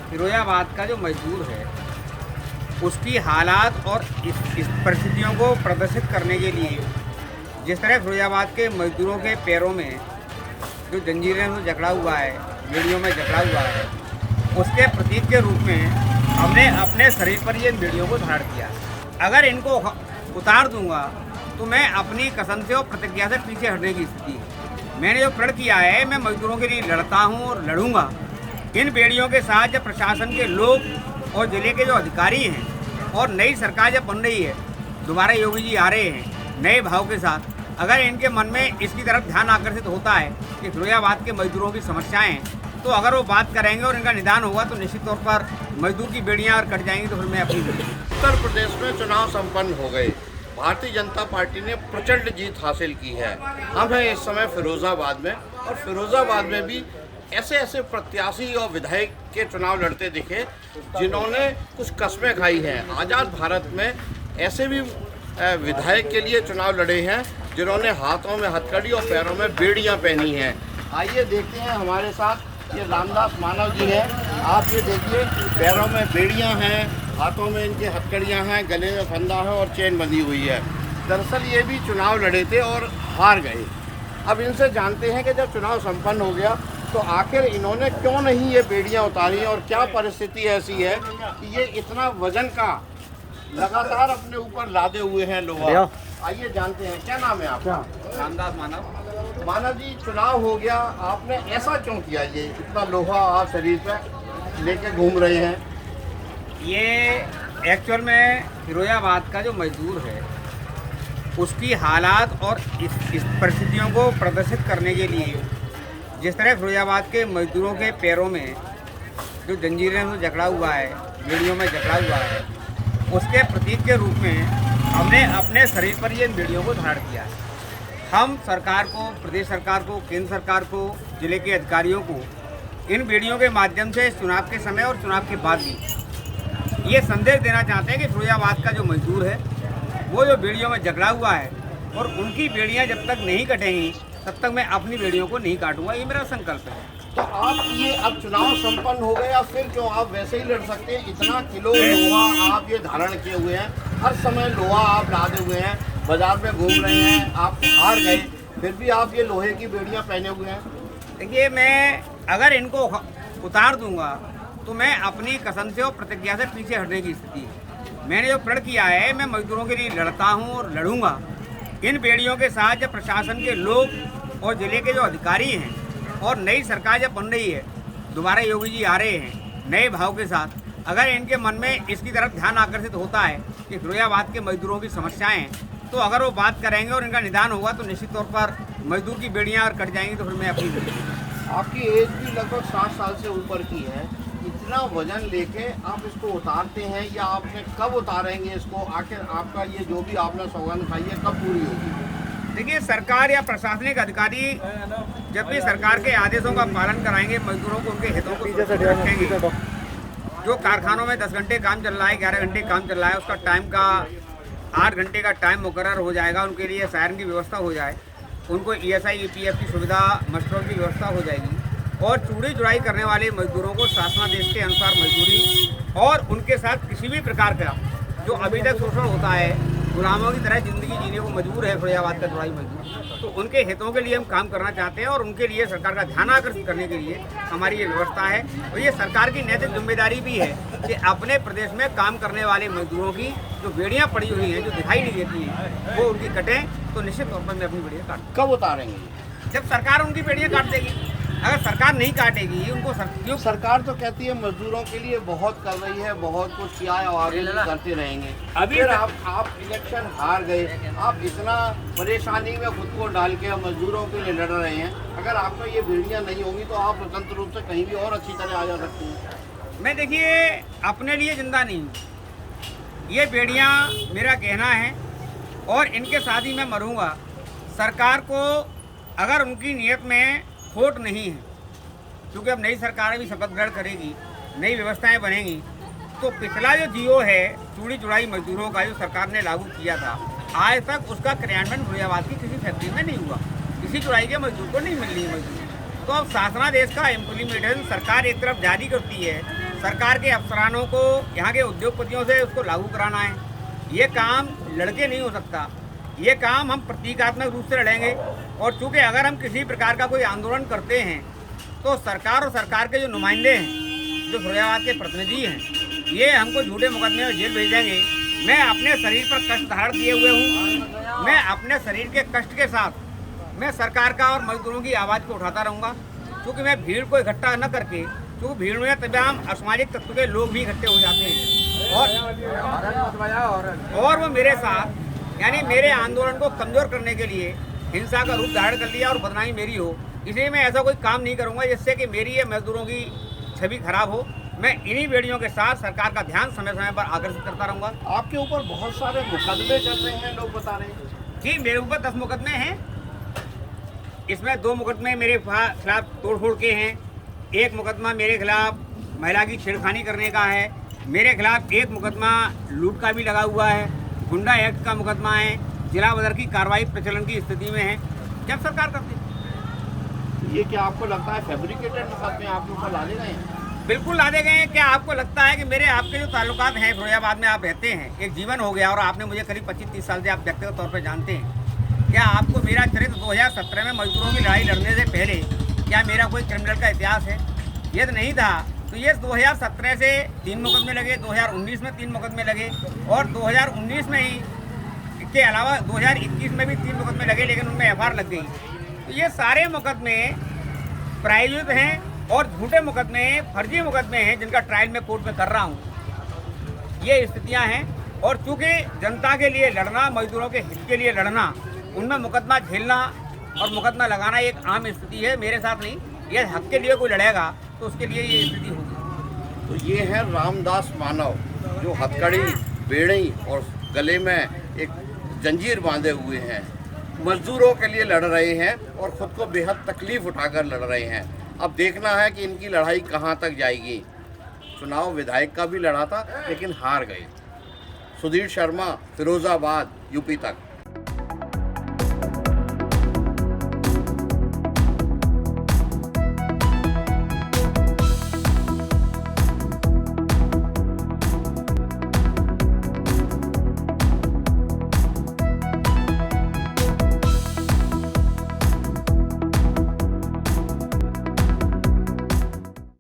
फिरोजाबाद का जो मजदूर है उसकी हालात और इस परिस्थितियों को प्रदर्शित करने के लिए जिस तरह फिरोजाबाद के मजदूरों के पैरों में जो जंजीरें से जकड़ा हुआ है, बेड़ियों में जकड़ा हुआ है, उसके प्रतीक के रूप में हमने अपने शरीर पर ये बेड़ियों को धारण किया। अगर इनको उतार दूंगा तो मैं अपनी कसम से और प्रतिज्ञा से पीछे हटने की स्थिति है। मैंने जो प्रण किया है, मैं मजदूरों के लिए लड़ता हूँ और लड़ूंगा। इन बेड़ियों के साथ जब प्रशासन के लोग और जिले के जो अधिकारी हैं और नई सरकार जब बन रही है, दोबारा योगी जी आ रहे हैं नए भाव के साथ, अगर इनके मन में इसकी तरफ ध्यान आकर्षित होता है कि फिरोजाबाद के मजदूरों की समस्याएं हैं, तो अगर वो बात करेंगे और इनका निदान होगा तो निश्चित तौर पर मजदूर की बेड़ियां अगर कट जाएंगी तो फिर मैं अपनी उत्तर प्रदेश में चुनाव संपन्न हो गए। भारतीय जनता पार्टी ने प्रचंड जीत हासिल की है। हम हैं इस समय फिरोजाबाद में, और फिरोजाबाद में भी ऐसे ऐसे प्रत्याशी और विधायक के चुनाव लड़ते दिखे जिन्होंने कुछ कस्में खाई हैं। आज़ाद भारत में ऐसे भी विधायक के लिए चुनाव लड़े हैं जिन्होंने हाथों में हथकड़ी और पैरों में बेड़ियां पहनी हैं। आइए देखते हैं, हमारे साथ ये रामदास मानव जी हैं। आप ये देखिए, पैरों में बेड़ियां हैं, हाथों में इनके हथकड़ियां हैं, गले में फंदा है और चेन बंधी हुई है। दरअसल ये भी चुनाव लड़े थे और हार गए। अब इनसे जानते हैं कि जब चुनाव संपन्न हो गया तो आखिर इन्होंने क्यों नहीं ये बेड़ियां उतारी और क्या परिस्थिति ऐसी है कि ये इतना वजन का लगातार अपने ऊपर लादे हुए हैं लोहा। आइए जानते हैं, क्या नाम है आपका? रामदास मानव। मानव जी, चुनाव हो गया, आपने ऐसा क्यों किया? ये इतना लोहा आप शरीर पे लेके घूम रहे हैं। ये एक्चुअल में फिरोजाबाद का जो मजदूर है उसकी हालात और इस परिस्थितियों को प्रदर्शित करने के लिए जिस तरह फिरोजाबाद के मजदूरों के पैरों में जो जंजीरें से जकड़ा हुआ है, बेड़ियों में जकड़ा हुआ है, उसके प्रतीक के रूप में हमने अपने शरीर पर ये बेड़ियों को धारण किया है। हम सरकार को, प्रदेश सरकार को, केंद्र सरकार को, जिले के अधिकारियों को इन बेड़ियों के माध्यम से चुनाव के समय और चुनाव के बाद भी ये संदेश देना चाहते हैं कि फिरोजाबाद का जो मजदूर है वो जो बेड़ियों में जकड़ा हुआ है और उनकी बेड़ियां जब तक नहीं कटेंगी तब तक मैं अपनी बेड़ियों को नहीं काटूंगा, ये मेरा संकल्प है। तो आप ये अब चुनाव संपन्न हो गया, फिर क्यों आप वैसे ही लड़ सकते हैं? इतना किलो लोहा आप ये धारण किए हुए हैं, हर समय लोहा आप लादे हुए हैं, बाजार में घूम रहे हैं, आप हार गए, फिर भी आप ये लोहे की बेड़ियां पहने हुए हैं। देखिए, मैं अगर इनको उतार दूंगा तो मैं अपनी कसम से और प्रतिज्ञा से पीछे हटने की स्थिति है। मैंने जो प्रण किया है, मैं मजदूरों के लिए लड़ता हूँ और लड़ूंगा। इन बेड़ियों के साथ जब प्रशासन के लोग और जिले के जो अधिकारी हैं और नई सरकार जब बन रही है, दोबारा योगी जी आ रहे हैं नए भाव के साथ, अगर इनके मन में इसकी तरफ ध्यान आकर्षित होता है कि फिरोजाबाद के मजदूरों की समस्याएं हैं, तो अगर वो बात करेंगे और इनका निदान होगा तो निश्चित तौर पर मजदूर की बेड़ियां अगर कट जाएंगी तो फिर मैं अपनी आपकी एज भी लगभग 60 साल से ऊपर की है। इतना वजन लेके आप इसको उतारते हैं, या आपने कब उतारेंगे इसको? आखिर आपका ये जो भी आपने सौगंध खाई है कब पूरी होगी? देखिए, सरकार या प्रशासनिक अधिकारी जब भी सरकार के आदेशों का पालन कराएंगे, मजदूरों को उनके हितों को रखेंगे। जो कारखानों में 10 घंटे काम चल रहा है, 11 घंटे काम चल रहा है, उसका टाइम का 8 घंटे का टाइम मुकर्रर हो जाएगा। उनके लिए सायरन की व्यवस्था हो जाए, उनको ESI EPF की सुविधा, मस्टरों की व्यवस्था हो जाएगी, और चूड़ी जुड़ाई करने वाले मजदूरों को शासनादेश के अनुसार मजदूरी और उनके साथ किसी भी प्रकार का जो अभी तक शोषण होता है, गुलामों की तरह जिंदगी जीने को मजबूर है फिरोजाबाद का जुड़ाई मजदूर, तो उनके हितों के लिए हम काम करना चाहते हैं और उनके लिए सरकार का ध्यान आकर्षित करने के लिए हमारी ये व्यवस्था है। और ये सरकार की नैतिक जिम्मेदारी भी है कि अपने प्रदेश में काम करने वाले मजदूरों की जो बेड़ियां पड़ी हुई हैं, जो दिखाई नहीं देती हैं, वो उनकी कटें, तो निश्चित तौर पर मैं अपनी बेड़ियां काट। कब उतारेंगे? जब सरकार उनकी बेड़ियां काट देगी। अगर सरकार नहीं काटेगी उनको क्यों? सरकार तो कहती है मजदूरों के लिए बहुत कर रही है, बहुत कुछ किया है और आगे भी करते रहेंगे। अभी फिर आप इलेक्शन हार गए, आप इतना परेशानी में खुद को डाल के मजदूरों के लिए लड़ रहे हैं। अगर आपको ये बेड़ियां नहीं होंगी तो आप स्वतंत्र रूप से कहीं भी और अच्छी तरह आ जा सकते हैं। मैं देखिए अपने लिए जिंदा नहीं हूँ, ये बेड़ियां मेरा कहना है और इनके साथ ही मैं मरूंगा। सरकार को अगर उनकी नीयत में खोट नहीं है, क्योंकि अब नई सरकार भी शपथ ग्रहण करेगी, नई व्यवस्थाएं बनेंगी, तो पिछला जो जियो है चूड़ी जुड़ाई मजदूरों का जो सरकार ने लागू किया था, आज तक उसका क्रियान्वयन फिरोजाबाद की किसी फैक्ट्री में नहीं हुआ, किसी जुड़ाई के मजदूर को नहीं मिल रही है मजदूरी। तो अब शासनादेश का इम्प्लीमेंटेशन सरकार एक तरफ जारी करती है सरकार के अफसरानों को, यहाँ के उद्योगपतियों से उसको लागू कराना है। ये काम लड़के नहीं हो सकता, ये काम हम प्रतीकात्मक रूप से लड़ेंगे। और चूँकि अगर हम किसी प्रकार का कोई आंदोलन करते हैं तो सरकार और सरकार के जो नुमाइंदे हैं, जो फिरोजाबाद के प्रतिनिधि हैं, ये हमको झूठे मुकदमे में जेल भेज देंगे। मैं अपने शरीर पर कष्ट धारण किए हुए हूँ, मैं अपने शरीर के कष्ट के साथ मैं सरकार का और मजदूरों की आवाज़ को उठाता रहूँगा। क्योंकि मैं भीड़ को इकट्ठा न करके, क्योंकि भीड़ में तमाम असामाजिक तत्व के लोग भी इकट्ठे हो जाते हैं और वो मेरे साथ, यानी मेरे आंदोलन को कमज़ोर करने के लिए हिंसा का रूप धारण कर लिया और बदनामी मेरी हो। इसलिए मैं ऐसा कोई काम नहीं करूँगा जिससे कि मेरी या मजदूरों की छवि खराब हो। मैं इन्हीं बेड़ियों के साथ सरकार का ध्यान समय समय पर आकर्षित करता रहूँगा। आपके ऊपर बहुत सारे मुकदमे चल रहे हैं, लोग बता रहे हैं। जी, मेरे ऊपर 10 मुकदमे हैं। इसमें 2 मुकदमे मेरे खिलाफ तोड़फोड़ के हैं, एक मुकदमा मेरे खिलाफ महिला की छेड़खानी करने का है, मेरे खिलाफ एक मुकदमा लूट का भी लगा हुआ है, गुंडा एक्ट का मुकदमा है, जिला बदर की कार्रवाई प्रचलन की स्थिति में है। जब सरकार करती है, ये क्या आपको लगता है फैब्रिकेटेड मुकदमे आपके ऊपर लादे गए हैं? बिल्कुल लादे गए हैं। क्या आपको लगता है कि मेरे आपके जो ताल्लुकात हैं, फिरोजाबाद में आप रहते हैं, एक जीवन हो गया और आपने मुझे करीब 25-30 साल से आप व्यक्तिगत तौर पर जानते हैं, क्या आपको मेरा चरित्र 2017 में मजदूरों की लड़ाई लड़ने से पहले क्या मेरा कोई क्रिमिनल का इतिहास है? यदि नहीं था तो ये 2017 से 3 मुकदमे लगे, 2019 में 3 मुकदमे लगे और 2019 में ही के अलावा 2021 में भी 3 मुकदमे लगे, लेकिन उनमें एफआईआर लग गई। तो ये सारे मुकदमे प्रायोजित हैं और झूठे मुकदमे, फर्जी मुकदमे हैं जिनका ट्रायल मैं कोर्ट में कर रहा हूँ। ये स्थितियाँ हैं और चूँकि जनता के लिए लड़ना, मजदूरों के हित के लिए लड़ना, उनमें मुकदमा झेलना और मुकदमा लगाना एक आम स्थिति है। मेरे साथ नहीं, ये हक के लिए कोई लड़ेगा तो उसके लिए ये स्थिति होगी। तो ये है रामदास मानव, जो हथकड़ी, बेड़ी और गले में एक जंजीर बांधे हुए हैं, मजदूरों के लिए लड़ रहे हैं और ख़ुद को बेहद तकलीफ उठाकर लड़ रहे हैं। अब देखना है कि इनकी लड़ाई कहाँ तक जाएगी। चुनाव विधायक का भी लड़ा था लेकिन हार गए। सुधीर शर्मा, फिरोजाबाद, यूपी तक।